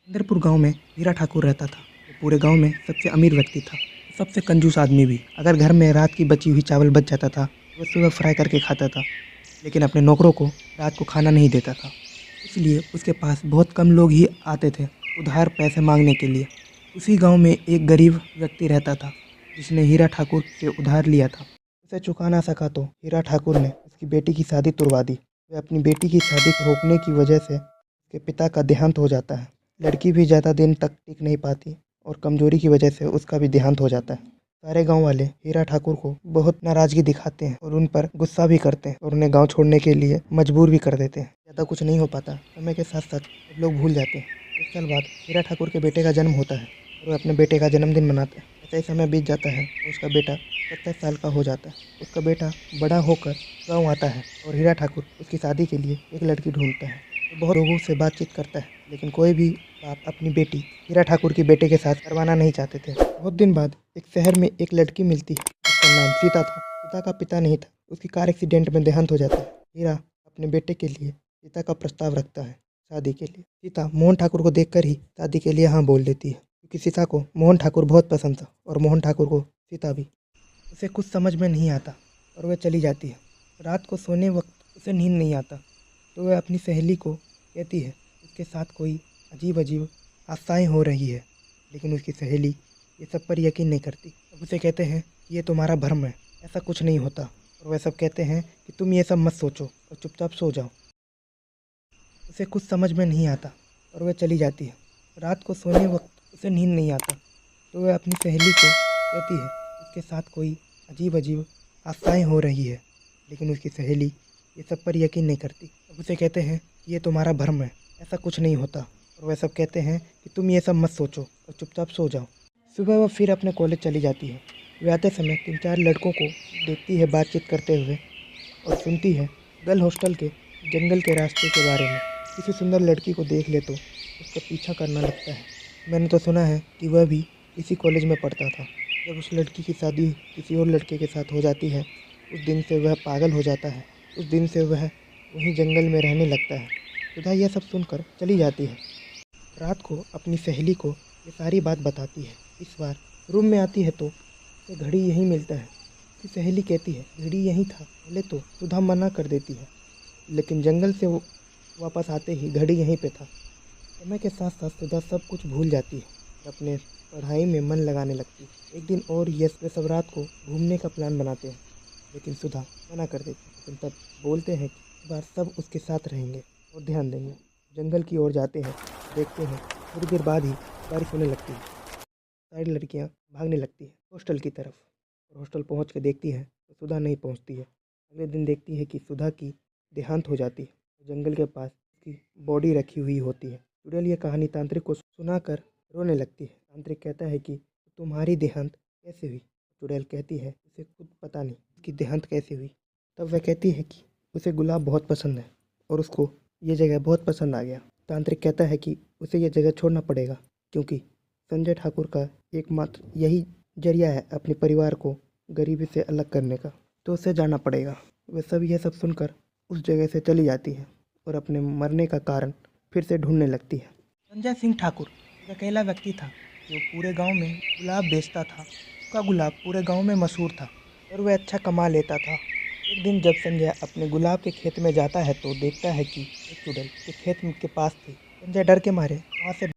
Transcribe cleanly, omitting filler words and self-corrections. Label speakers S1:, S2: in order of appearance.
S1: इंदरपुर गांव में हीरा ठाकुर रहता था। वो पूरे गांव में सबसे अमीर व्यक्ति था, सबसे कंजूस आदमी भी। अगर घर में रात की बची हुई चावल बच जाता था तो वह सुबह फ्राई करके खाता था, लेकिन अपने नौकरों को रात को खाना नहीं देता था। इसलिए उसके पास बहुत कम लोग ही आते थे उधार पैसे मांगने के लिए। उसी गांव में एक गरीब व्यक्ति रहता था जिसने हीरा ठाकुर से उधार लिया था। उसे चुका ना सका तो हीरा ठाकुर ने उसकी बेटी की शादी तुड़वा दी। वह अपनी बेटी की शादी को रोकने की वजह से उसके पिता का देहांत हो जाता है। लड़की भी ज़्यादा दिन तक टिक नहीं पाती और कमजोरी की वजह से उसका भी देहांत हो जाता है। सारे गांव वाले हीरा ठाकुर को बहुत नाराज़गी दिखाते हैं और उन पर गुस्सा भी करते हैं और उन्हें गांव छोड़ने के लिए मजबूर भी कर देते हैं। ज़्यादा कुछ नहीं हो पाता। समय के साथ साथ सब लोग भूल जाते हैं। 1 साल बाद हीरा ठाकुर के बेटे का जन्म होता है और वह अपने बेटे का जन्मदिन मनाते हैं। ऐसा ही समय बीत जाता है और उसका बेटा 27 साल का हो जाता है। उसका बेटा बड़ा होकर गाँव आता है और हीरा ठाकुर उसकी शादी के लिए एक लड़की ढूंढता है। वो बहुत लोगों से बातचीत करता है, लेकिन कोई भी बात अपनी बेटी हीरा ठाकुर की बेटे के साथ करवाना नहीं चाहते थे। बहुत दिन बाद एक शहर में एक लड़की मिलती है जिसका नाम सीता था। सीता का पिता नहीं था, उसकी कार एक्सीडेंट में देहांत हो जाता है। हीरा अपने बेटे के लिए सीता का प्रस्ताव रखता है शादी के लिए। सीता मोहन ठाकुर को देखकर ही शादी के लिए हाँ बोल देती है, क्योंकि सीता को मोहन ठाकुर बहुत पसंद था और मोहन ठाकुर को सीता भी। उसे कुछ समझ में नहीं आता और वह चली जाती है। रात को सोने वक्त उसे नींद नहीं आता तो वह अपनी सहेली को कहती है उसके साथ कोई अजीब अजीब हादसाएँ हो रही है, लेकिन उसकी सहेली ये सब पर यकीन नहीं करती। अब उसे कहते हैं कि ये तुम्हारा भ्रम है, ऐसा कुछ नहीं होता। और वह सब कहते हैं कि तुम ये सब मत सोचो और चुपचाप सो जाओ। उसे कुछ समझ में नहीं आता और वह चली जाती है। रात को सोने वक्त उसे नींद नहीं आता तो वह अपनी सहेली को कहती है उसके साथ कोई अजीब अजीब हादसाएँ हो रही है, लेकिन उसकी सहेली ये सब पर यकीन नहीं करती। अब उसे कहते हैं कि ये तुम्हारा भ्रम है, ऐसा कुछ नहीं होता। और वह सब कहते हैं कि तुम ये सब मत सोचो और चुपचाप सो जाओ। सुबह वह फिर अपने कॉलेज चली जाती है। वह आते समय 3-4 लड़कों को देखती है बातचीत करते हुए और सुनती है गर्ल हॉस्टल के जंगल के रास्ते के बारे में। किसी सुंदर लड़की को देख ले तो उसका पीछा करना लगता है। मैंने तो सुना है कि वह भी इसी कॉलेज में पढ़ता था। जब उस लड़की की शादी किसी और लड़के के साथ हो जाती है, उस दिन से वह पागल हो जाता है। उस दिन से वह वहीं जंगल में रहने लगता है। सुधा यह सब सुनकर चली जाती है। रात को अपनी सहेली को ये सारी बात बताती है। इस बार रूम में आती है तो उसे घड़ी यहीं मिलता है। उसकी सहेली कहती है घड़ी यहीं था। पहले तो सुधा मना कर देती है, लेकिन जंगल से वो वापस आते ही घड़ी यहीं पे था। समय के साथ साथ सुधा सब कुछ भूल जाती है और अपने पढ़ाई में मन लगाने लगती है। एक दिन और यश वे सब रात को घूमने का प्लान बनाते हैं, लेकिन सुधा मना कर देती है। लेकिन तब बोलते हैं कि इस बार सब उसके साथ रहेंगे और ध्यान देंगे। जंगल की ओर जाते हैं, देखते हैं थोड़ी देर बाद ही बारिश होने लगती है। सारी लड़कियां भागने लगती है हॉस्टल की तरफ और हॉस्टल पहुंच के देखती है तो सुधा नहीं पहुंचती है। अगले दिन देखती है कि सुधा की देहांत हो जाती है। जंगल के पास उसकी बॉडी रखी हुई होती है। चुड़ैल ये कहानी तांत्रिक को सुनाकर रोने लगती है। तांत्रिक कहता है कि तुम्हारी देहांत कैसे हुई। चुड़ैल कहती है उसे खुद पता नहीं उसकी देहांत कैसे हुई। तब वह कहती है कि उसे गुलाब बहुत पसंद है और उसको ये जगह बहुत पसंद आ गया। तांत्रिक कहता है कि उसे यह जगह छोड़ना पड़ेगा, क्योंकि संजय ठाकुर का एकमात्र यही जरिया है अपने परिवार को गरीबी से अलग करने का, तो उसे जाना पड़ेगा। वह सब यह सब सुनकर उस जगह से चली जाती है और अपने मरने का कारण फिर से ढूंढने लगती है। संजय सिंह ठाकुर एक अकेला व्यक्ति था जो पूरे गांव में गुलाब बेचता था। उसका गुलाब पूरे गांव में मशहूर था और वह अच्छा कमा लेता था। एक दिन जब संजय अपने गुलाब के खेत में जाता है तो देखता है कि एक चुड़ैल के खेत के पास थी। संजय डर के मारे वहाँ से